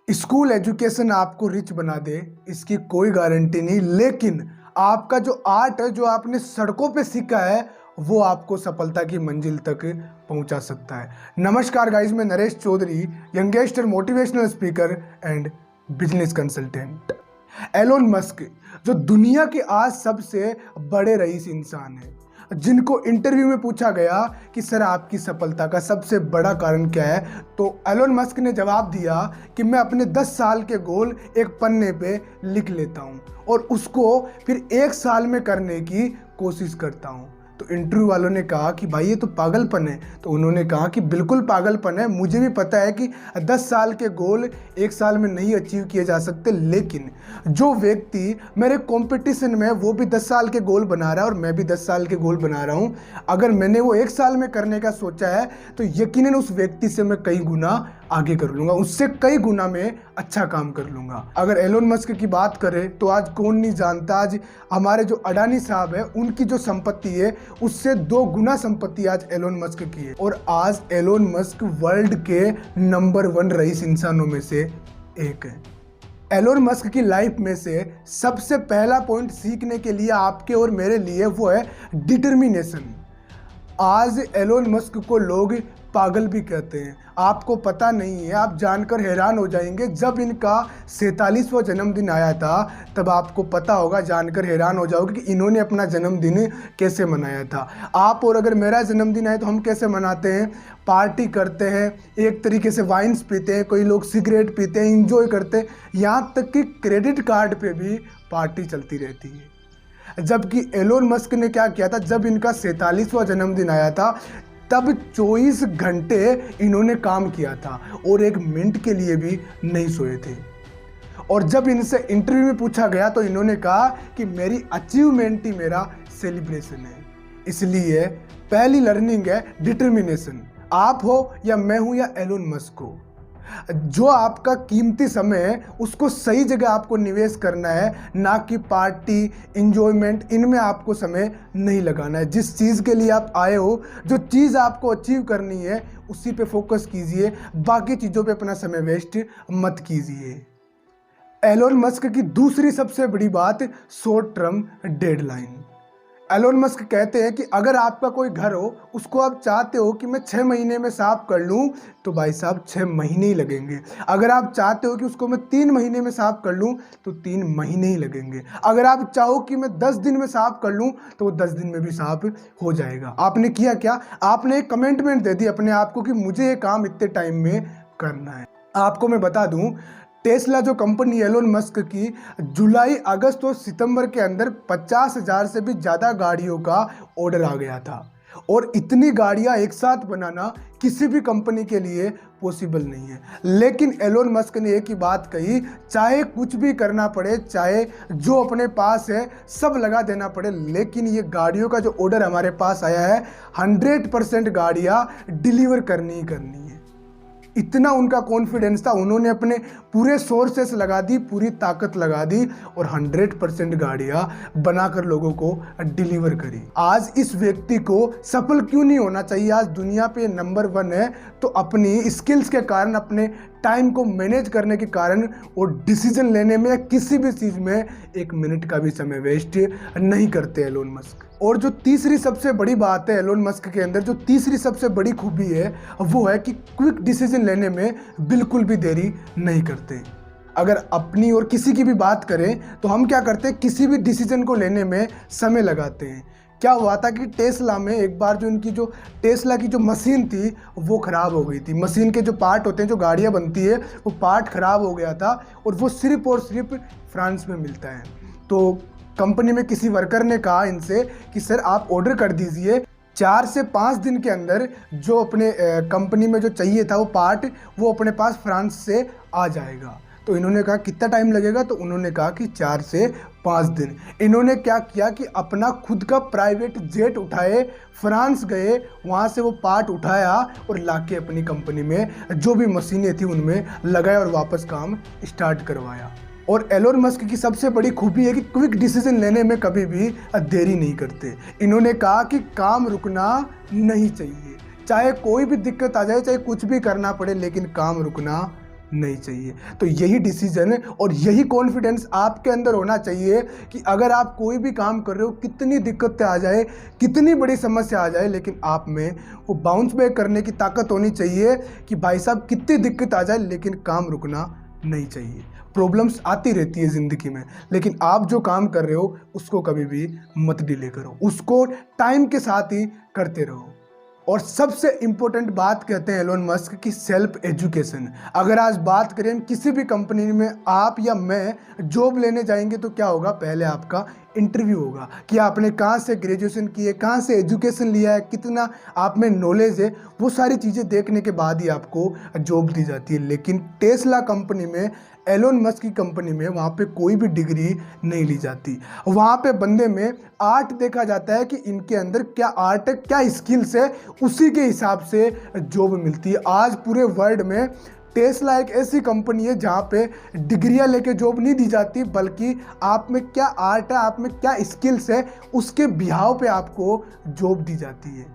School education आपको rich बना दे इसकी कोई गारंटी नहीं, लेकिन आपका जो आर्ट है, जो आपने सड़कों पे सीखा है, वो आपको सफलता की मंजिल तक पहुंचा सकता है। नमस्कार गाइस, मैं Naresh Chaudhary, youngster motivational speaker and business consultant. Elon Musk जो दुनिया के आज सबसे बड़े रईस इंसान है, जिनको इंटरव्यू में पूछा गया कि सर आपकी सफलता का सबसे बड़ा कारण क्या है, तो एलोन मस्क ने जवाब दिया कि मैं अपने 10 साल के गोल एक पन्ने पे लिख लेता हूं और उसको फिर 1 साल में करने की कोशिश करता हूं। तो इंटरव्यू वालों ने कहा कि भाई ये तो पागलपन है। तो उन्होंने कहा कि बिल्कुल पागलपन है, मुझे भी पता है कि 10 साल के गोल 1 साल में नहीं अचीव किए जा सकते, लेकिन जो व्यक्ति मेरे कंपटीशन में वो भी 10 साल के गोल बना रहा है और मैं भी 10 साल के गोल बना रहा हूँ, अगर मैंने वो 1 साल में करने का सोचा है तो यकीनन उस व्यक्ति से मैं कई गुना आगे कर लूंगा, उससे कई गुना में अच्छा काम कर लूंगा। अगर एलोन मस्क की बात करें तो आज कौन नहीं जानता, आज हमारे जो अडानी साहब है उनकी जो संपत्ति है उससे 2 गुना संपत्ति आज एलोन मस्क की है। और आज एलोन मस्क वर्ल्ड के नंबर 1 रईस इंसानों में से एक है। एलोन मस्क की लाइफ में से सबसे पहला पॉइंट सीखने के लिए आपके और मेरे लिए वो है डिटर्मिनेशन। आज एलोन मस्क को लोग पागल भी कहते हैं, आपको पता नहीं है, आप जानकर हैरान हो जाएंगे। जब इनका 47वां जन्मदिन आया था तब आपको पता होगा, जानकर हैरान हो जाओगे कि इन्होंने अपना जन्मदिन कैसे मनाया था। आप और अगर मेरा जन्मदिन है तो हम कैसे मनाते हैं, पार्टी करते हैं, एक तरीके से वाइन्स पीते हैं, कोई लोग सिगरेट पीते हैं, इंजॉय करते हैं, यहाँ तक कि क्रेडिट कार्ड पे भी पार्टी चलती रहती है। जबकि एलोन मस्क ने क्या किया था, जब इनका 47वां जन्मदिन आया था तब 24 घंटे इन्होंने काम किया था और 1 मिनट के लिए भी नहीं सोए थे। और जब इनसे इंटरव्यू में पूछा गया तो इन्होंने कहा कि मेरी अचीवमेंट ही मेरा सेलिब्रेशन है। इसलिए पहली लर्निंग है डिटर्मिनेशन। आप हो या मैं हूं या एलोन मस्क हो, जो आपका कीमती समय है उसको सही जगह आपको निवेश करना है, ना कि पार्टी इंजॉयमेंट, इनमें आपको समय नहीं लगाना है। जिस चीज़ के लिए आप आए हो, जो चीज़ आपको अचीव करनी है, उसी पे फोकस कीजिए, बाकी चीज़ों पे अपना समय वेस्ट मत कीजिए। एलोन मस्क की दूसरी सबसे बड़ी बात, short term deadline. Elon Musk कहते हैं कि अगर आपका कोई घर हो, उसको आप चाहते हो कि मैं 6 महीने में साफ कर लूं, तो भाई साहब 6 महीने ही लगेंगे। अगर आप चाहते हो कि उसको मैं 3 महीने में साफ कर लूं, तो 3 महीने ही लगेंगे। अगर आप चाहो कि मैं 10 दिन में साफ कर लूं, तो वो 10 दिन में भी साफ हो जाएगा। आपने किया क्या, आपने एक कमिटमेंट दे दी अपने आप को कि मुझे ये काम इतने टाइम में करना है। आपको मैं बता दूं, टेस्ला जो कंपनी एलोन मस्क की, जुलाई, अगस्त और सितंबर के अंदर 50,000 से भी ज़्यादा गाड़ियों का ऑर्डर आ गया था। और इतनी गाड़ियां एक साथ बनाना किसी भी कंपनी के लिए पॉसिबल नहीं है। लेकिन एलोन मस्क ने एक ही बात कही, चाहे कुछ भी करना पड़े, चाहे जो अपने पास है सब लगा देना पड़े, लेकिन ये गाड़ियों का जो ऑर्डर हमारे पास आया है, 100% गाड़ियाँ डिलीवर करनी ही करनी है। इतना उनका कॉन्फिडेंस था, उन्होंने अपने पूरे सोर्सेस लगा दी, पूरी ताकत लगा दी और 100% गाड़ियां बनाकर लोगों को डिलीवर करी। आज इस व्यक्ति को सफल क्यों नहीं होना चाहिए, आज दुनिया पे नंबर 1 है, तो अपनी स्किल्स के कारण, अपने टाइम को मैनेज करने के कारण और डिसीजन लेने में, किसी भी चीज़ में 1 मिनट का भी समय वेस्ट नहीं करते एलोन मस्क। और जो तीसरी सबसे बड़ी बात है एलोन मस्क के अंदर, जो तीसरी सबसे बड़ी खूबी है, वो है कि क्विक डिसीजन लेने में बिल्कुल भी देरी नहीं करते। अगर अपनी और किसी की भी बात करें तो हम क्या करते हैं, किसी भी डिसीजन को लेने में समय लगाते हैं। क्या हुआ था कि टेस्ला में एक बार जो इनकी जो टेस्ला की जो मशीन थी वो ख़राब हो गई थी। मशीन के जो पार्ट होते हैं, जो गाड़ियाँ बनती है, वो पार्ट ख़राब हो गया था और वो सिर्फ और सिर्फ फ्रांस में मिलता है। तो कंपनी में किसी वर्कर ने कहा इनसे कि सर आप ऑर्डर कर दीजिए, 4 से 5 दिन के अंदर जो अपने कंपनी में जो चाहिए था वो पार्ट, वो अपने पास फ्रांस से आ जाएगा। तो इन्होंने कहा कितना टाइम लगेगा, तो उन्होंने कहा कि 4 से 5 दिन। इन्होंने क्या किया कि अपना खुद का प्राइवेट जेट उठाए, फ्रांस गए, वहाँ से वो पार्ट उठाया और लाके अपनी कंपनी में जो भी मशीनें थी उनमें लगाया और वापस काम स्टार्ट करवाया। और एलोन मस्क की सबसे बड़ी खूबी है कि क्विक डिसीजन लेने में कभी भी देरी नहीं करते। इन्होंने कहा कि काम रुकना नहीं चाहिए, चाहे कोई भी दिक्कत आ जाए, चाहे कुछ भी करना पड़े, लेकिन काम रुकना नहीं चाहिए। तो यही डिसीजन और यही कॉन्फिडेंस आपके अंदर होना चाहिए कि अगर आप कोई भी काम कर रहे हो, कितनी दिक्कतें आ जाए, कितनी बड़ी समस्या आ जाए, लेकिन आप में वो बाउंस बैक करने की ताकत होनी चाहिए कि भाई साहब कितनी दिक्कत आ जाए लेकिन काम रुकना नहीं चाहिए। प्रॉब्लम्स आती रहती है ज़िंदगी में, लेकिन आप जो काम कर रहे हो उसको कभी भी मत डिले करो, उसको टाइम के साथ ही करते रहो। और सबसे इम्पोर्टेंट बात कहते हैं एलोन मस्क की सेल्फ एजुकेशन। अगर आज बात करें किसी भी कंपनी में आप या मैं जॉब लेने जाएंगे तो क्या होगा, पहले आपका इंटरव्यू होगा कि आपने कहाँ से ग्रेजुएशन की है, कहाँ से एजुकेशन लिया है, कितना आप में नॉलेज है। वो सारी चीज़ें देखने के बाद ही आपको जॉब दी जाती है। लेकिन टेस्ला कंपनी में, एलोन मस्क की कंपनी में, वहाँ पे कोई भी डिग्री नहीं ली जाती। वहाँ पे बंदे में आर्ट देखा जाता है कि इनके अंदर क्या आर्ट है, क्या स्किल्स है, उसी के हिसाब से जॉब मिलती है। आज पूरे वर्ल्ड में टेस्ला एक ऐसी कंपनी है जहाँ पे डिग्रियाँ लेके जॉब नहीं दी जाती, बल्कि आप में क्या आर्ट है, आप में क्या स्किल्स है, उसके बिहाव पे आपको जॉब दी जाती है।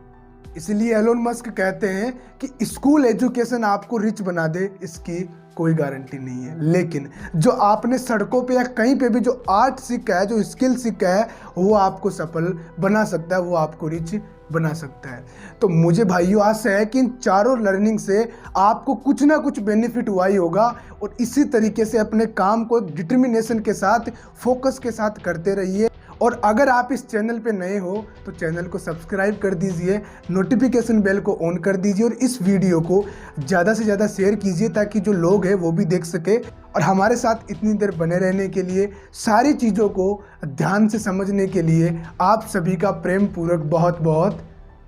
इसलिए एलोन मस्क कहते हैं कि स्कूल एजुकेशन आपको रिच बना दे, इसकी कोई गारंटी नहीं है, लेकिन जो आपने सड़कों पे या कहीं पे भी जो आर्ट सीखा है, जो स्किल सीखा है, वो आपको सफल बना सकता है, वो आपको रिच बना सकता है। तो मुझे भाइयों आशा है कि इन चारों लर्निंग से आपको कुछ ना कुछ बेनिफिट हुआ ही होगा, और इसी तरीके से अपने काम को डिटर्मिनेशन के साथ, फोकस के साथ करते रहिए। और अगर आप इस चैनल पे नए हो तो चैनल को सब्सक्राइब कर दीजिए, नोटिफिकेशन बेल को ऑन कर दीजिए, और इस वीडियो को ज़्यादा से ज़्यादा शेयर कीजिए ताकि जो लोग हैं वो भी देख सके। और हमारे साथ इतनी देर बने रहने के लिए, सारी चीज़ों को ध्यान से समझने के लिए आप सभी का प्रेम पूर्वक बहुत बहुत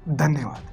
धन्यवाद।